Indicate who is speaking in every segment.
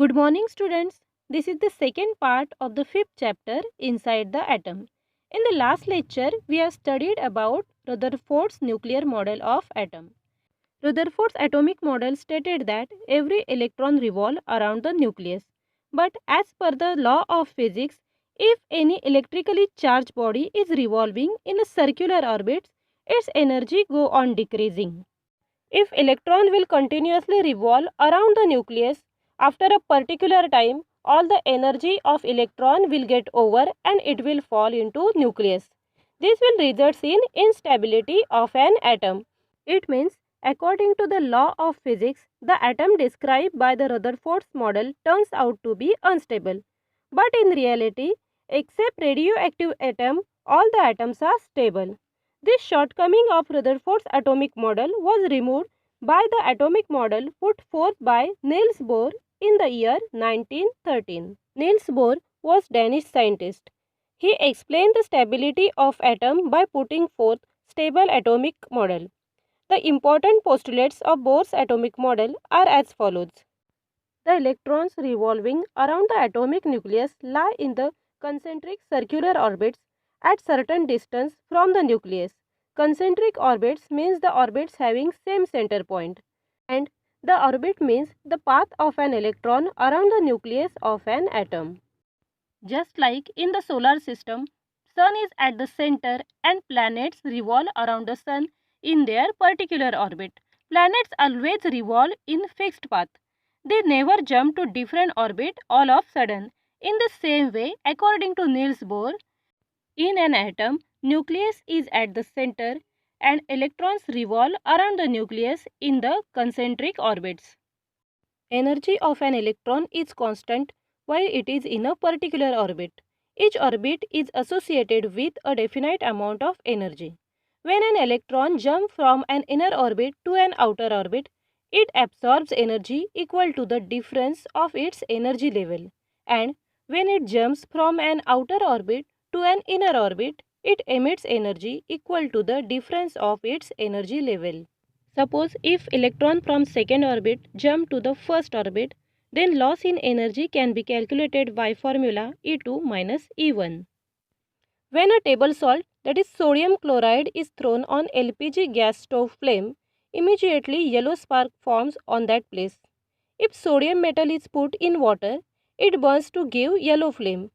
Speaker 1: Good morning, students. This is the second part of the fifth chapter inside the atom. In the last lecture, we have studied about Rutherford's nuclear model of atom. Rutherford's atomic model stated that every electron revolves around the nucleus. But as per the law of physics, if any electrically charged body is revolving in a circular orbit, its energy go on decreasing. If electron will continuously revolve around the nucleus, after a particular time, all the energy of electron will get over and it will fall into nucleus. This will result in instability of an atom. It means, according to the law of physics, the atom described by the Rutherford's model turns out to be unstable. But in reality, except radioactive atom, all the atoms are stable. This shortcoming of Rutherford's atomic model was removed by the atomic model put forth by Niels Bohr in the year 1913. Niels Bohr was a Danish scientist. He explained the stability of atom by putting forth stable atomic model. The important postulates of Bohr's atomic model are as follows. The electrons revolving around the atomic nucleus lie in the concentric circular orbits at certain distance from the nucleus. Concentric orbits means the orbits having same center point, and the orbit means the path of an electron around the nucleus of an atom. Just like in the solar system, sun is at the center and planets revolve around the sun in their particular orbit. Planets always revolve in fixed path. They never jump to different orbit all of sudden. In the same way, according to Niels Bohr, in an atom, nucleus is at the center and electrons revolve around the nucleus in the concentric orbits. Energy of an electron is constant while it is in a particular orbit. Each orbit is associated with a definite amount of energy. When an electron jumps from an inner orbit to an outer orbit, it absorbs energy equal to the difference of its energy level. And when it jumps from an outer orbit to an inner orbit, it emits energy equal to the difference of its energy level. Suppose if electron from second orbit jump to the first orbit, then loss in energy can be calculated by formula E2 minus E1. When a table salt, that is sodium chloride, is thrown on LPG gas stove flame, immediately yellow spark forms on that place. If sodium metal is put in water, it burns to give yellow flame.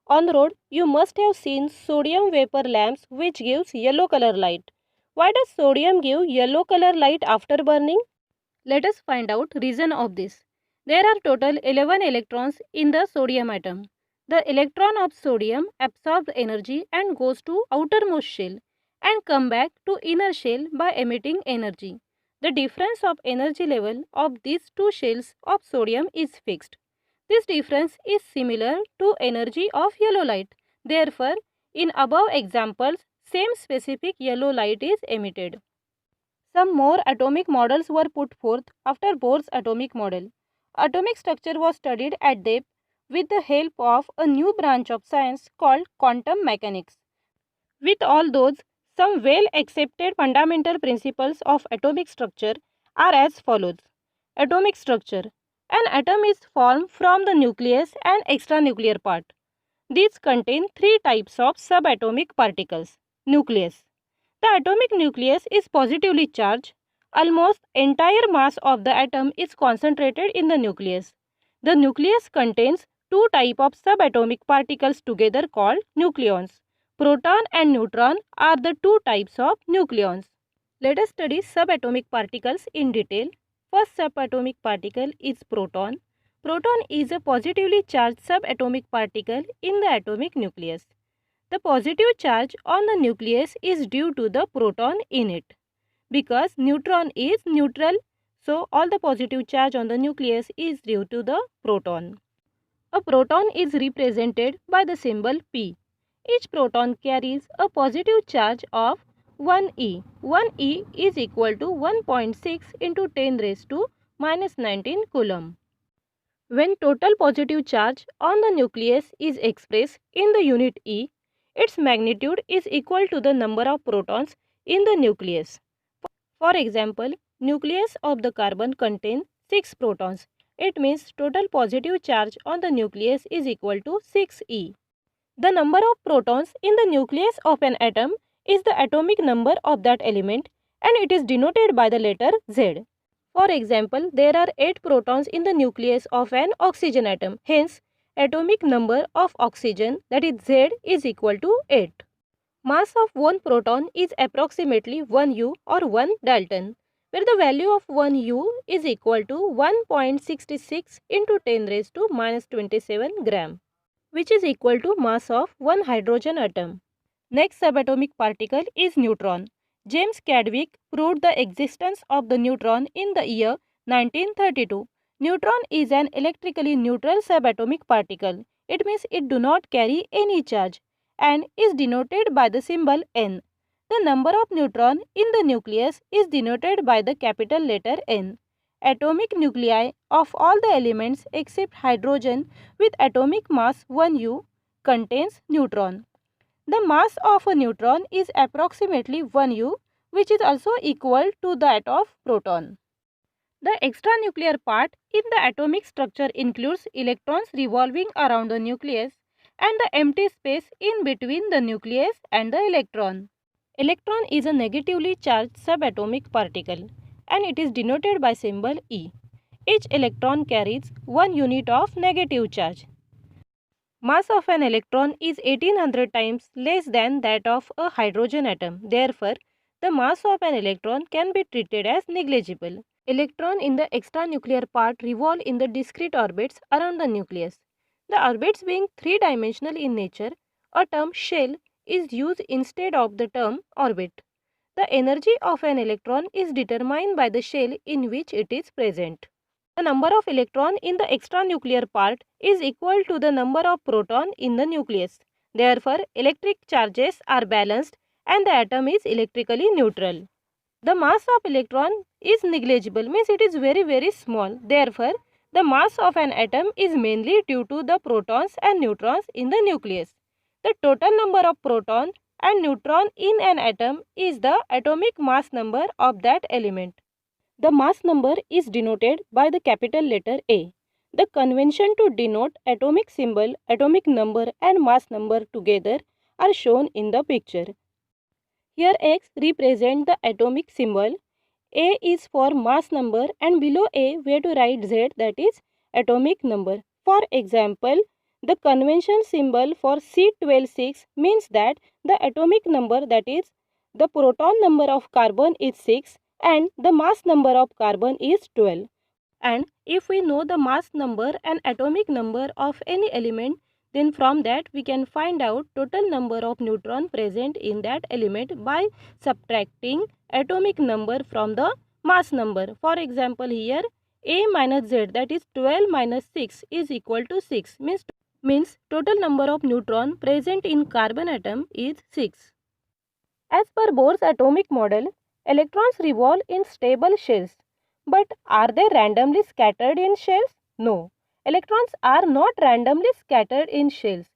Speaker 1: On the road, you must have seen sodium vapor lamps which gives yellow color light. Why does sodium give yellow color light after burning? Let us find out reason of this. There are total 11 electrons in the sodium atom. The electron of sodium absorbs energy and goes to outermost shell and come back to inner shell by emitting energy. The difference of energy level of these two shells of sodium is fixed. This difference is similar to energy of yellow light. Therefore, in above examples, same specific yellow light is emitted. Some more atomic models were put forth after Bohr's atomic model. Atomic structure was studied at depth with the help of a new branch of science called quantum mechanics. With all those, some well accepted fundamental principles of atomic structure are as follows. Atomic structure. An atom is formed from the nucleus and extranuclear part. These contain three types of subatomic particles. Nucleus. The atomic nucleus is positively charged. Almost entire mass of the atom is concentrated in the nucleus. The nucleus contains two types of subatomic particles together called nucleons. Proton and neutron are the two types of nucleons. Let us study subatomic particles in detail. First subatomic particle is proton. Proton is a positively charged subatomic particle in the atomic nucleus. The positive charge on the nucleus is due to the proton in it. Because neutron is neutral, so all the positive charge on the nucleus is due to the proton. A proton is represented by the symbol P. Each proton carries a positive charge of 1e. 1e is equal to 1.6 into 10 raised to minus 19 coulomb. When total positive charge on the nucleus is expressed in the unit E, its magnitude is equal to the number of protons in the nucleus. For example, nucleus of the carbon contains 6 protons It means total positive charge on the nucleus is equal to 6e. The number of protons in the nucleus of an atom is the atomic number of that element and it is denoted by the letter Z. For example, there are 8 protons in the nucleus of an oxygen atom. Hence, atomic number of oxygen, that is Z, is equal to 8. Mass of one proton is approximately 1 U or 1 Dalton, where the value of 1 U is equal to 1.66 into 10 raised to minus 27 gram, which is equal to mass of one hydrogen atom. Next subatomic particle is neutron. James Chadwick proved the existence of the neutron in the year 1932. Neutron is an electrically neutral subatomic particle. It means it do not carry any charge and is denoted by the symbol N. The number of neutron in the nucleus is denoted by the capital letter N. Atomic nuclei of all the elements except hydrogen with atomic mass 1 U contains neutron. The mass of a neutron is approximately 1 U, which is also equal to that of proton. The extranuclear part in the atomic structure includes electrons revolving around the nucleus and the empty space in between the nucleus and the electron. Electron is a negatively charged subatomic particle and it is denoted by symbol E. Each electron carries 1 unit of negative charge. Mass of an electron is 1800 times less than that of a hydrogen atom. Therefore, the mass of an electron can be treated as negligible. Electrons in the extranuclear part revolve in the discrete orbits around the nucleus. The orbits being three-dimensional in nature, a term shell is used instead of the term orbit. The energy of an electron is determined by the shell in which it is present. The number of electrons in the extranuclear part is equal to the number of protons in the nucleus. Therefore, electric charges are balanced and the atom is electrically neutral. The mass of electron is negligible, means it is very small. Therefore, the mass of an atom is mainly due to the protons and neutrons in the nucleus. The total number of protons and neutrons in an atom is the atomic mass number of that element. The mass number is denoted by the capital letter A. The convention to denote atomic symbol, atomic number and mass number together are shown in the picture. Here X represents the atomic symbol, A is for mass number and below A we have to write Z, that is atomic number. For example, the convention symbol for C12-6 means that the atomic number, that is the proton number of carbon is 6 and the mass number of carbon is 12. And if we know the mass number and atomic number of any element, then from that we can find out total number of neutrons present in that element by subtracting atomic number from the mass number. For example, here A minus Z, that is 12 minus 6 is equal to 6, means total number of neutrons present in carbon atom is 6. As per Bohr's atomic model, electrons revolve in stable shells. But are they randomly scattered in shells? No. Electrons are not randomly scattered in shells.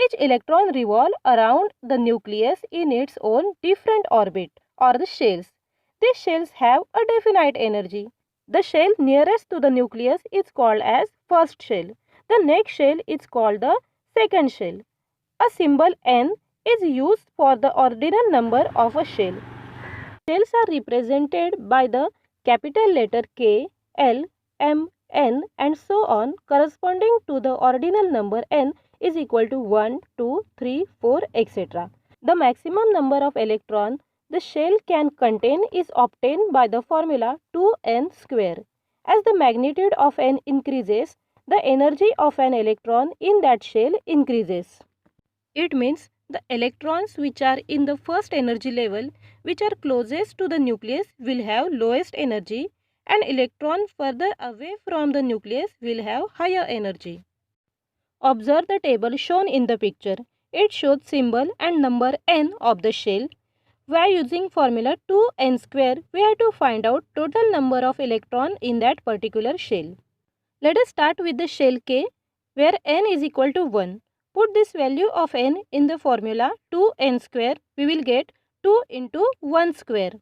Speaker 1: Each electron revolves around the nucleus in its own different orbit or the shells. These shells have a definite energy. The shell nearest to the nucleus is called as first shell. The next shell is called the second shell. A symbol N is used for the ordinal number of a shell. Shells are represented by the capital letter K, L, M, N and so on, corresponding to the ordinal number N is equal to 1, 2, 3, 4, etc. The maximum number of electrons the shell can contain is obtained by the formula 2n square. As the magnitude of n increases, the energy of an electron in that shell increases. It means the electrons which are in the first energy level, which are closest to the nucleus, will have lowest energy and electron further away from the nucleus will have higher energy. Observe the table shown in the picture. It shows symbol and number n of the shell. We are using formula 2n square. We have to find out total number of electrons in that particular shell. Let us start with the shell K, where n is equal to 1. Put this value of n in the formula 2n square. We will get 2 into 1 square.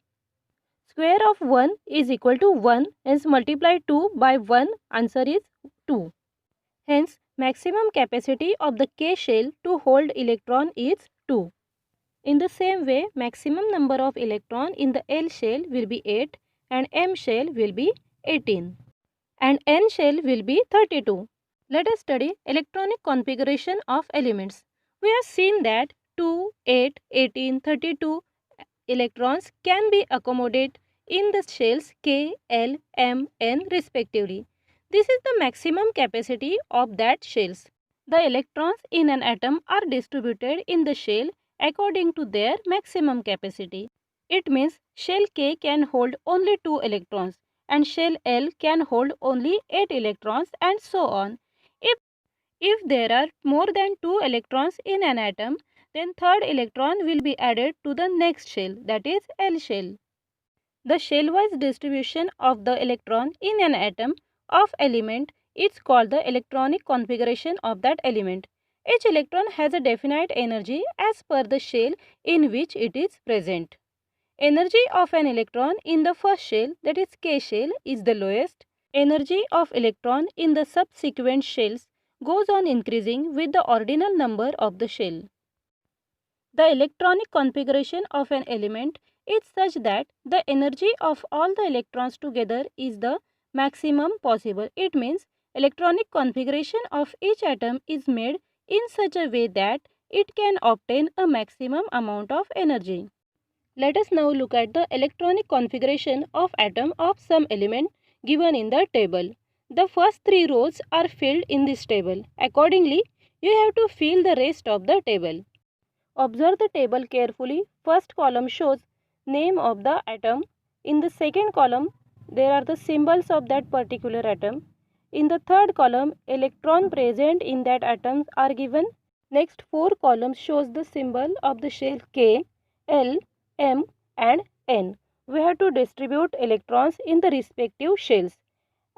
Speaker 1: Square of 1 is equal to 1, hence multiply 2 by 1, answer is 2. Hence, maximum capacity of the K shell to hold electron is 2. In the same way, maximum number of electron in the L shell will be 8 and M shell will be 18 and N shell will be 32. Let us study electronic configuration of elements. We have seen that 2, 8, 18, 32 electrons can be accommodated in the shells K, L, M, N respectively. This is the maximum capacity of that shells. The electrons in an atom are distributed in the shell according to their maximum capacity. It means shell K can hold only 2 electrons and shell L can hold only 8 electrons and so on. If there are more than 2 electrons in an atom, then third electron will be added to the next shell, that is L shell. The shell-wise distribution of the electron in an atom of element is called the electronic configuration of that element. Each electron has a definite energy as per the shell in which it is present. Energy of an electron in the first shell, that is K shell, is the lowest. Energy of electron in the subsequent shells goes on increasing with the ordinal number of the shell. The electronic configuration of an element is such that the energy of all the electrons together is the maximum possible. It means electronic configuration of each atom is made in such a way that it can obtain a maximum amount of energy. Let us now look at the electronic configuration of atom of some element given in the table. The first 3 rows are filled in this table. Accordingly, you have to fill the rest of the table. Observe the table carefully. First column shows name of the atom. In the second column, there are the symbols of that particular atom. In the third column, electron present in that atom are given. Next 4 columns shows the symbol of the shell K, L, M and N. We have to distribute electrons in the respective shells.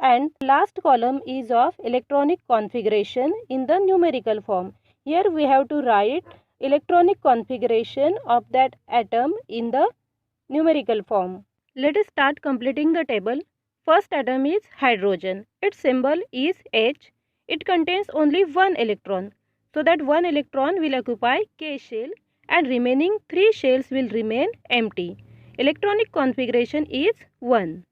Speaker 1: And last column is of electronic configuration in the numerical form. Here we have to write electronic configuration of that atom in the numerical form. Let us start completing the table. First atom is hydrogen. Its symbol is H. It contains only 1 electron. So that 1 electron will occupy K shell and remaining 3 shells will remain empty. Electronic configuration is 1.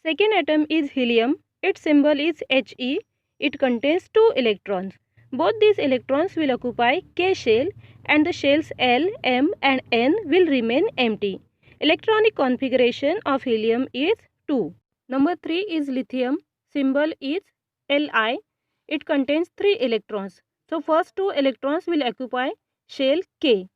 Speaker 1: Second atom is helium. Its symbol is He. It contains 2 electrons. Both these electrons will occupy K shell and the shells L, M and N will remain empty. Electronic configuration of helium is 2. Number 3 is lithium. Symbol is Li. It contains 3 electrons. So first 2 electrons will occupy shell K.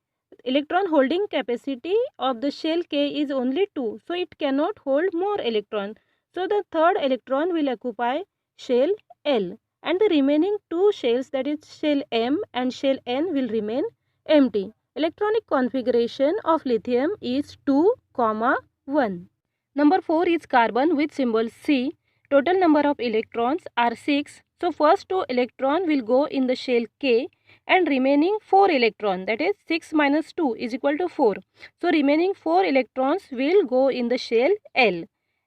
Speaker 1: Electron holding capacity of the shell K is only 2. So it cannot hold more electrons. So the third electron will occupy shell L and the remaining 2 shells, that is shell M and shell N, will remain empty. Electronic configuration of lithium is 2, 1. Number 4 is carbon with symbol C. Total number of electrons are 6. So first 2 electron will go in the shell K and remaining 4 electron, that is 6 minus 2 is equal to 4. So remaining 4 electrons will go in the shell L.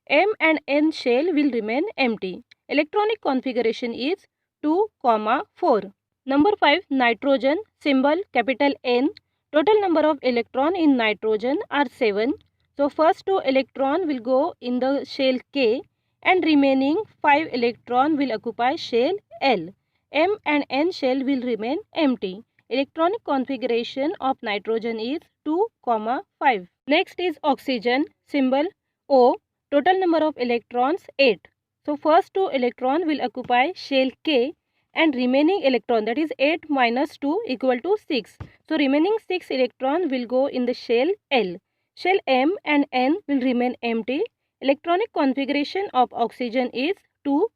Speaker 1: M and N shell will remain empty. Electronic configuration is 2, 4. Number 5, nitrogen, symbol capital N. Total number of electron in nitrogen are 7. So first 2 electron will go in the shell K and remaining 5 electron will occupy shell L. M and N shell will remain empty. Electronic configuration of nitrogen is 2, 5. Next is oxygen, symbol O. Total number of electrons 8. So first 2 electron will occupy shell K and remaining electron, that is 8 minus 2 equal to 6. So remaining 6 electron will go in the shell L. Shell M and N will remain empty. Electronic configuration of oxygen is 2,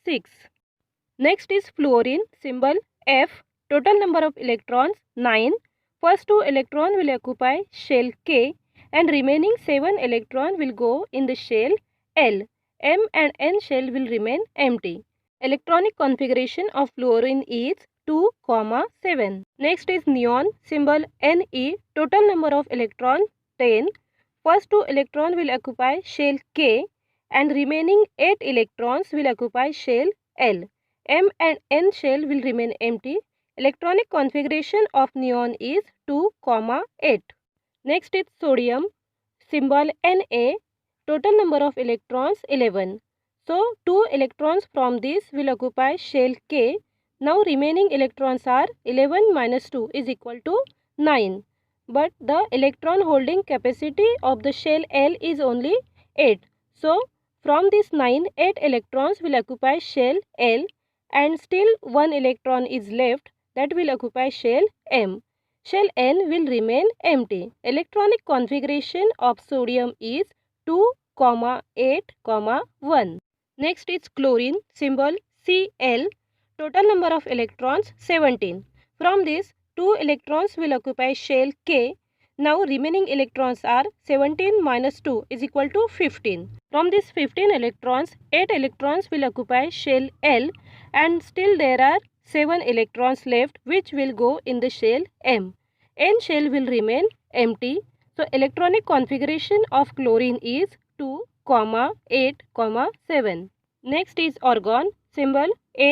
Speaker 1: 6. Next is fluorine, symbol F. Total number of electrons 9. First 2 electron will occupy shell K and remaining 7 electron will go in the shell L. M and N shell will remain empty. Electronic configuration of fluorine is 2, 7. Next is neon, symbol Ne. Total number of electrons 10. first 2 electrons will occupy shell K and remaining 8 electrons will occupy shell L. M and N shell will remain empty. Electronic configuration of neon is 2, 8. Next is sodium, symbol Na. Total number of electrons 11. So 2 electrons from this will occupy shell K. Now remaining electrons are 11 minus 2 is equal to 9. But the electron holding capacity of the shell L is only 8. So from this 9, 8 electrons will occupy shell L and still 1 electron is left that will occupy shell M. Shell N will remain empty. Electronic configuration of sodium is 2, 8, 1. Next is chlorine, symbol Cl. Total number of electrons 17. From this, 2 electrons will occupy shell K. Now remaining electrons are 17 minus 2 is equal to 15. From these 15 electrons, 8 electrons will occupy shell L and still there are 7 electrons left which will go in the shell M. N shell will remain empty. So electronic configuration of chlorine is 2, 8, 7. Next is argon, symbol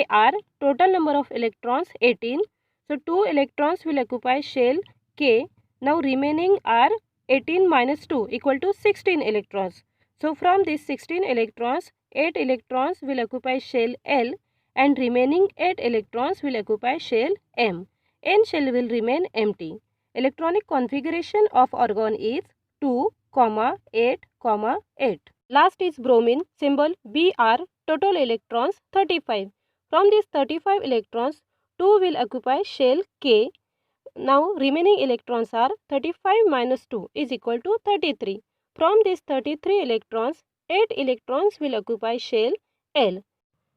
Speaker 1: Ar. Total number of electrons 18. So 2 electrons will occupy shell K. Now remaining are 18 minus 2 equal to 16 electrons. So from these 16 electrons, 8 electrons will occupy shell L and remaining 8 electrons will occupy shell M. N shell will remain empty. Electronic configuration of argon is 2, 8, 8. Last is bromine, symbol Br. Total electrons 35. From these 35 electrons, 2 will occupy shell K. Now remaining electrons are 35 minus 2 is equal to 33. From these 33 electrons, 8 electrons will occupy shell L.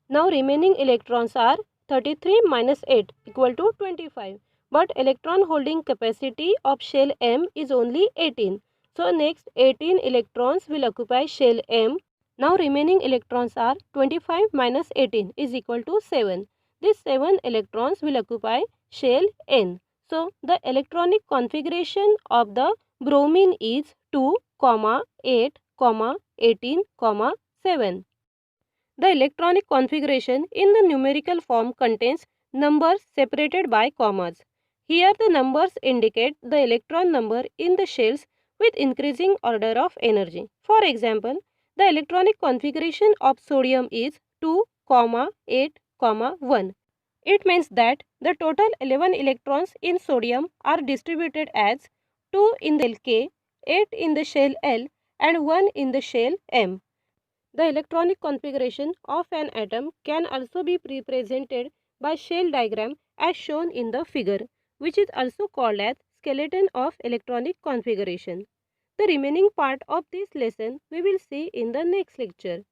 Speaker 1: Now remaining electrons are 33 minus 8 equal to 25. But electron holding capacity of shell M is only 18. So next 18 electrons will occupy shell M. Now remaining electrons are 25 minus 18 is equal to 7. These 7 electrons will occupy shell N. So the electronic configuration of the bromine is 2, 8, 18, 7. The electronic configuration in the numerical form contains numbers separated by commas. Here the numbers indicate the electron number in the shells with increasing order of energy. For example, the electronic configuration of sodium is 2, 8, 1. It means that the total 11 electrons in sodium are distributed as 2 in the shell K, 8 in the shell L and 1 in the shell M. The electronic configuration of an atom can also be represented by shell diagram as shown in the figure, which is also called as skeleton of electronic configuration. The remaining part of this lesson we will see in the next lecture.